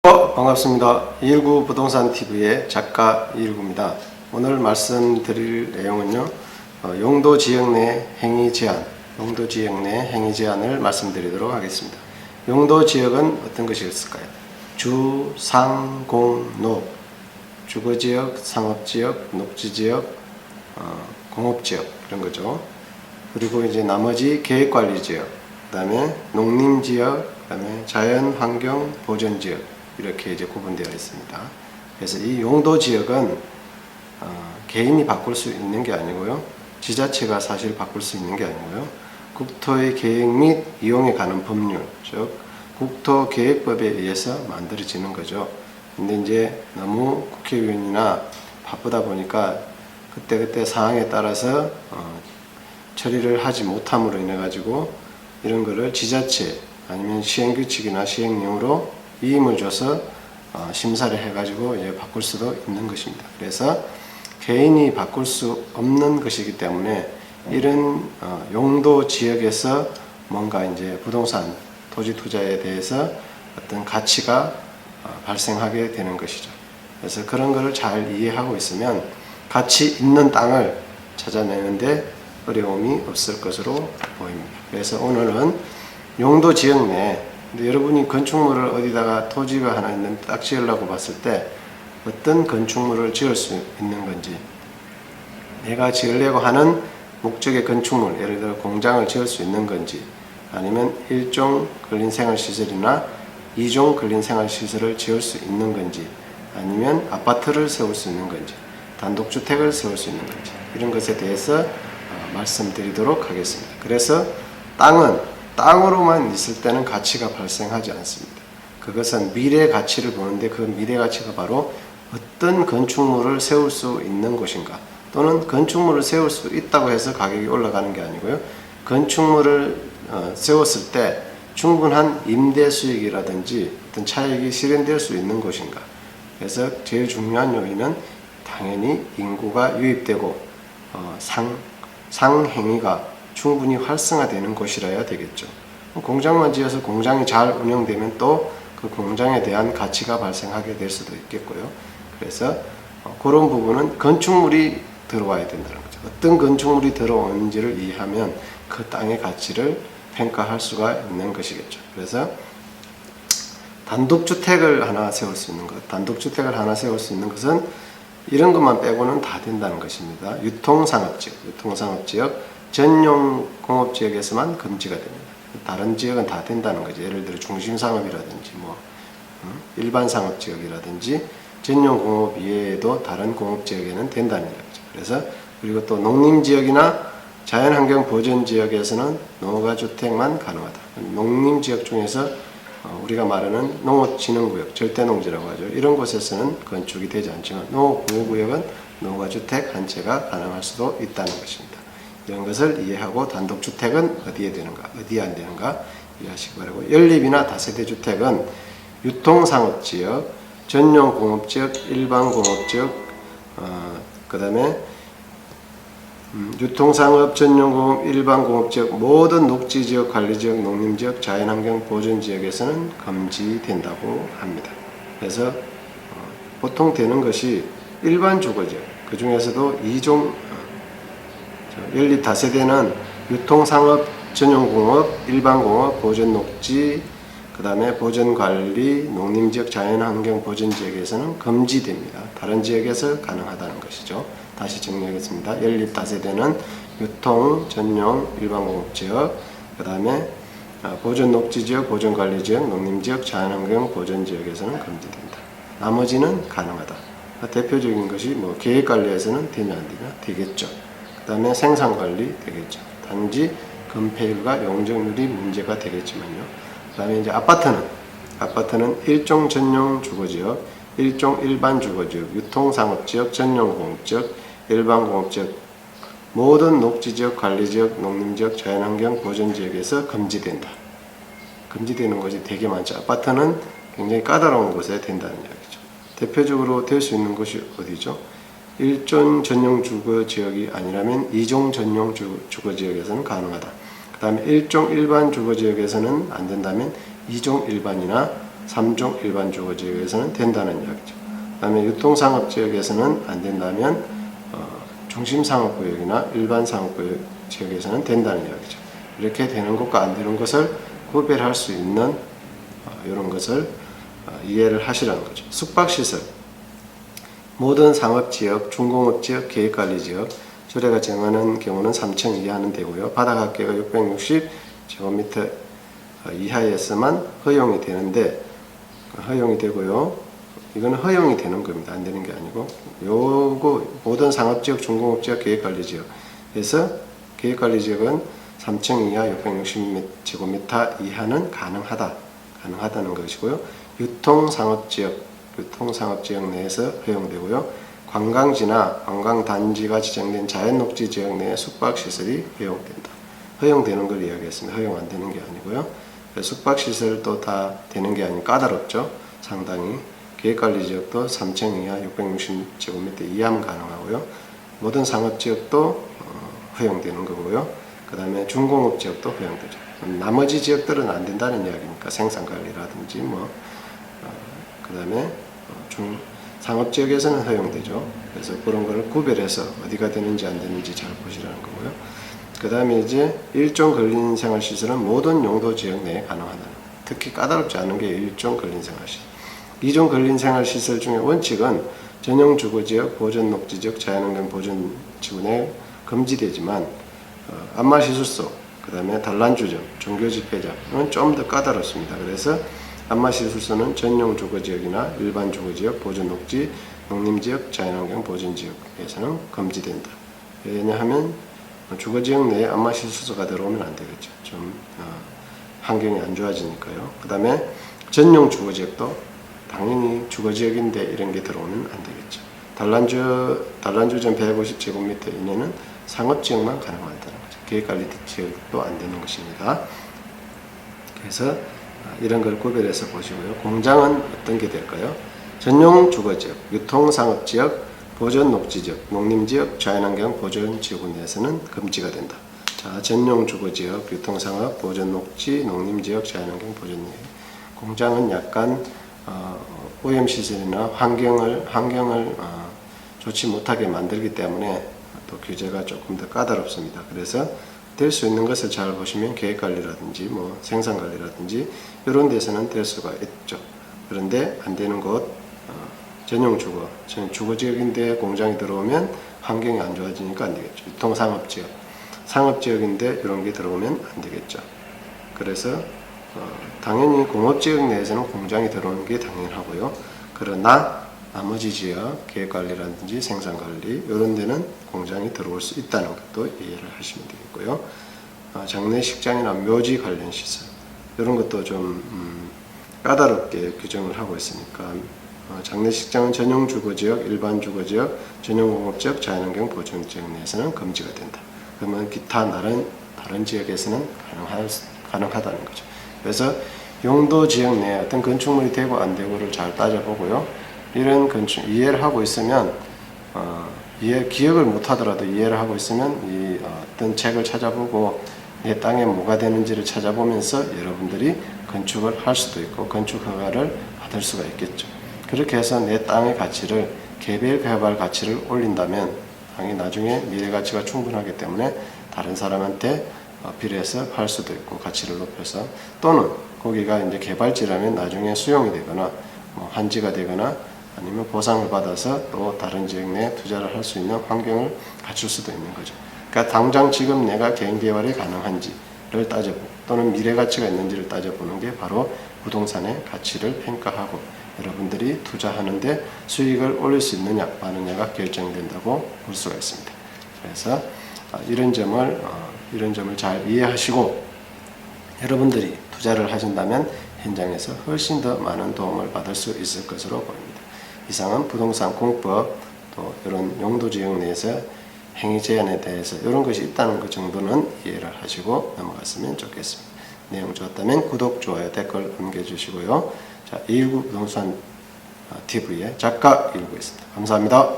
반갑습니다. 219 부동산 TV의 작가 219입니다. 오늘 말씀드릴 내용은요, 용도 지역 내 행위 제한을 말씀드리도록 하겠습니다. 용도 지역은 어떤 것이었을까요? 주, 상, 공, 녹, 주거지역, 상업지역, 녹지지역, 공업지역 이런 거죠. 그리고 이제 나머지 계획관리지역, 그 다음에 농림지역, 그 다음에 자연환경 보전지역 이렇게 이제 구분되어 있습니다. 그래서 이 용도 지역은 개인이 바꿀 수 있는 게 아니고요, 지자체가 사실 바꿀 수 있는 게 아니고요, 국토의 계획 및 이용에 관한 법률, 즉 국토계획법에 의해서 만들어지는 거죠. 근데 이제 너무 국회의원이나 바쁘다 보니까 그때 상황에 따라서 처리를 하지 못함으로 인해 가지고 이런 거를 지자체 아니면 시행규칙이나 시행령으로 위임을 줘서 심사를 해가지고 바꿀 수도 있는 것입니다. 그래서 개인이 바꿀 수 없는 것이기 때문에 이런 용도 지역에서 뭔가 이제 부동산 토지 투자에 대해서 어떤 가치가 발생하게 되는 것이죠. 그래서 그런 것을 잘 이해하고 있으면 가치 있는 땅을 찾아내는데 어려움이 없을 것으로 보입니다. 그래서 오늘은 용도 지역 내, 근데 여러분이 건축물을 어디다가 토지가 하나 있는 딱 지으려고 봤을 때 어떤 건축물을 지을 수 있는 건지, 내가 지으려고 하는 목적의 건축물, 예를 들어 공장을 지을 수 있는 건지, 아니면 1종 근린생활시설이나 2종 근린생활시설을 지을 수 있는 건지, 아니면 아파트를 세울 수 있는 건지, 단독주택을 세울 수 있는 건지, 이런 것에 대해서 말씀드리도록 하겠습니다. 그래서 땅으로만 있을 때는 가치가 발생하지 않습니다. 그것은 미래 가치를 보는데, 그 미래 가치가 바로 어떤 건축물을 세울 수 있는 곳인가, 또는 건축물을 세울 수 있다고 해서 가격이 올라가는 게 아니고요, 건축물을 세웠을 때 충분한 임대 수익이라든지 어떤 차익이 실현될 수 있는 곳인가. 그래서 제일 중요한 요인은 당연히 인구가 유입되고 상행위가 충분히 활성화되는 곳이라야 되겠죠. 공장만 지어서 공장이 잘 운영되면 또 그 공장에 대한 가치가 발생하게 될 수도 있겠고요. 그래서 그런 부분은 건축물이 들어와야 된다는 거죠. 어떤 건축물이 들어오는지를 이해하면 그 땅의 가치를 평가할 수가 있는 것이겠죠. 그래서 단독주택을 하나 세울 수 있는 것은 이런 것만 빼고는 다 된다는 것입니다. 유통상업지역, 전용 공업지역에서만 금지가 됩니다. 다른 지역은 다 된다는 거죠. 예를 들어 중심상업이라든지 일반 상업지역이라든지 전용 공업 이외에도 다른 공업지역에는 된다는 거죠. 그래서 그리고 또 농림지역이나 자연환경 보전지역에서는 농가주택만 가능하다. 농림지역 중에서 우리가 말하는 농업진흥구역, 절대농지라고 하죠. 이런 곳에서는 건축이 되지 않지만 농업보호구역은 농가주택 한 채가 가능할 수도 있다는 것입니다. 이런 것을 이해하고 단독주택은 어디에 되는가, 어디에 안 되는가 이해하시기 바라고, 연립이나 다세대 주택은 유통상업지역, 전용공업지역, 일반공업지역, 그 다음에 유통상업, 전용공업, 일반공업지역, 모든 녹지지역, 관리지역, 농림지역, 자연환경 보전지역에서는 금지된다고 합니다. 그래서 보통 되는 것이 일반 주거지역, 그 중에서도 2종 연립 다세대는 유통상업, 전용공업, 일반공업, 보전녹지, 그 다음에 보전관리, 농림지역, 자연환경 보전지역에서는 금지됩니다. 다른 지역에서 가능하다는 것이죠. 다시 정리하겠습니다. 연립 다세대는 유통, 전용, 일반공업지역, 그 다음에 보전녹지지역, 보전관리지역, 농림지역, 자연환경 보전지역에서는 금지된다. 나머지는 가능하다. 대표적인 것이 계획관리에서는 되냐 안 되냐 되겠죠. 그 다음에 생산관리 되겠죠. 단지 건폐율과 용적률이 문제가 되겠지만요. 그 다음에 이제 아파트는 일종 전용 주거지역, 일종 일반 주거지역, 유통상업지역, 전용공업지역, 일반공업지역, 모든 녹지지역, 관리지역, 농림지역, 자연환경 보전지역에서 금지된다. 금지되는 것이 되게 많죠. 아파트는 굉장히 까다로운 곳에 된다는 이야기죠. 대표적으로 될 수 있는 곳이 어디죠? 1종 전용 주거지역이 아니라면 2종 전용 주거지역에서는 가능하다. 그 다음에 1종 일반 주거지역에서는 안 된다면 2종 일반이나 3종 일반 주거지역에서는 된다는 이야기죠. 그 다음에 유통상업지역에서는 안 된다면 중심상업구역이나 일반상업구역 지역에서는 된다는 이야기죠. 이렇게 되는 것과 안 되는 것을 구별할 수 있는 이런 것을 이해를 하시라는 거죠. 숙박시설, 모든 상업지역, 중공업지역, 계획관리지역, 조례가 정하는 경우는 3층 이하는 되고요. 바닥합계가 660제곱미터 이하에서만 허용이 되는데, 허용이 되고요. 이거는 허용이 되는 겁니다. 안 되는 게 아니고, 요거 모든 상업지역, 중공업지역, 계획관리지역에서 계획관리지역은 3층 이하 660제곱미터 이하는 가능하다는 것이고요. 유통상업지역 내에서 허용되고요. 관광지나 관광단지가 지정된 자연녹지지역 내에 숙박시설이 허용되는 걸 이야기했습니다. 허용 안 되는 게 아니고요. 숙박시설도 다 되는 게 아니고 까다롭죠. 상당히. 계획관리지역도 3층 이하 660제곱미터 이하면 가능하고요. 모든 상업지역도 허용되는 거고요. 그 다음에 중공업지역도 허용되죠. 나머지 지역들은 안 된다는 이야기니까 생산관리라든지 그 다음에 상업지역에서는 허용되죠. 그래서 그런 거를 구별해서 어디가 되는지 안 되는지 잘 보시라는 거고요. 그 다음에 이제 일종 근린생활시설은 모든 용도지역 내에 가능하다는 거예요. 특히 까다롭지 않은 게 일종 근린생활시설. 이종 근린생활시설 중에 원칙은 전용 주거지역, 보존녹지지역, 자연환경 보존지구 내에 금지되지만 안마시술소, 그 다음에 단란주점, 종교집회장은 좀 더 까다롭습니다. 그래서 안마시술소는 전용 주거지역이나 일반 주거지역, 보존녹지, 농림지역, 자연환경 보존지역에서는 금지된다. 왜냐하면 주거지역 내에 안마시술소가 들어오면 안 되겠죠. 좀 환경이 안 좋아지니까요. 그 다음에 전용 주거지역도 당연히 주거지역인데 이런 게 들어오면 안 되겠죠. 단란주점 150제곱미터 이내는 상업지역만 가능하다는 거죠. 계획관리지역도 안 되는 것입니다. 그래서 이런 걸 구별해서 보시고요. 공장은 어떤 게 될까요? 전용 주거지역, 유통상업지역, 보존녹지지역, 농림지역, 자연환경 보존지구 내에서는 금지가 된다. 자, 전용 주거지역, 유통상업, 보존녹지, 농림지역, 자연환경 보존지역. 공장은 약간 오염시설이나 환경을 좋지 못하게 만들기 때문에 또 규제가 조금 더 까다롭습니다. 그래서 될 수 있는 것을 잘 보시면 계획관리라든지 생산관리라든지 이런 데서는 될 수가 있죠. 그런데 안 되는 곳, 전용 주거지역인데 공장이 들어오면 환경이 안 좋아지니까 안 되겠죠. 유통상업지역, 상업지역인데 이런 게 들어오면 안 되겠죠. 그래서 당연히 공업지역 내에서는 공장이 들어오는 게 당연하고요. 그러나 나머지 지역, 계획관리라든지 생산관리 이런 데는 공장이 들어올 수 있다는 것도 이해를 하시면 되겠고요. 장례식장이나 묘지 관련 시설 이런 것도 좀 까다롭게 규정을 하고 있으니까 장례식장은 전용 주거지역, 일반 주거지역, 전용 공업지역, 자연환경 보존지역 내에서는 금지가 된다. 그러면 기타 다른 지역에서는 가능하다는 거죠. 그래서 용도 지역 내에 어떤 건축물이 되고 안 되고를 잘 따져보고요. 이런 건축 이해를 하고 있으면 기억을 못 하더라도 이해를 하고 있으면 어떤 책을 찾아보고 내 땅에 뭐가 되는지를 찾아보면서 여러분들이 건축을 할 수도 있고 건축 허가를 받을 수가 있겠죠. 그렇게 해서 내 땅의 가치를 개발 가치를 올린다면 당연히 나중에 미래 가치가 충분하기 때문에 다른 사람한테 필요해서 팔 수도 있고 가치를 높여서 또는 거기가 이제 개발지라면 나중에 수용이 되거나 한지가 되거나 아니면 보상을 받아서 또 다른 지역 내에 투자를 할 수 있는 환경을 갖출 수도 있는 거죠. 그러니까 당장 지금 내가 개인 개발이 가능한지를 따져보고 또는 미래 가치가 있는지를 따져보는 게 바로 부동산의 가치를 평가하고 여러분들이 투자하는데 수익을 올릴 수 있느냐 마느냐가 결정된다고 볼 수가 있습니다. 그래서 이런 점을 잘 이해하시고 여러분들이 투자를 하신다면 현장에서 훨씬 더 많은 도움을 받을 수 있을 것으로 보입니다. 이상은 부동산 공법 또 이런 용도지역 내에서 행위 제한에 대해서 이런 것이 있다는 것 정도는 이해를 하시고 넘어갔으면 좋겠습니다. 내용 좋았다면 구독, 좋아요, 댓글 남겨주시고요. 자, 219 부동산 TV의 작가 119였습니다. 감사합니다.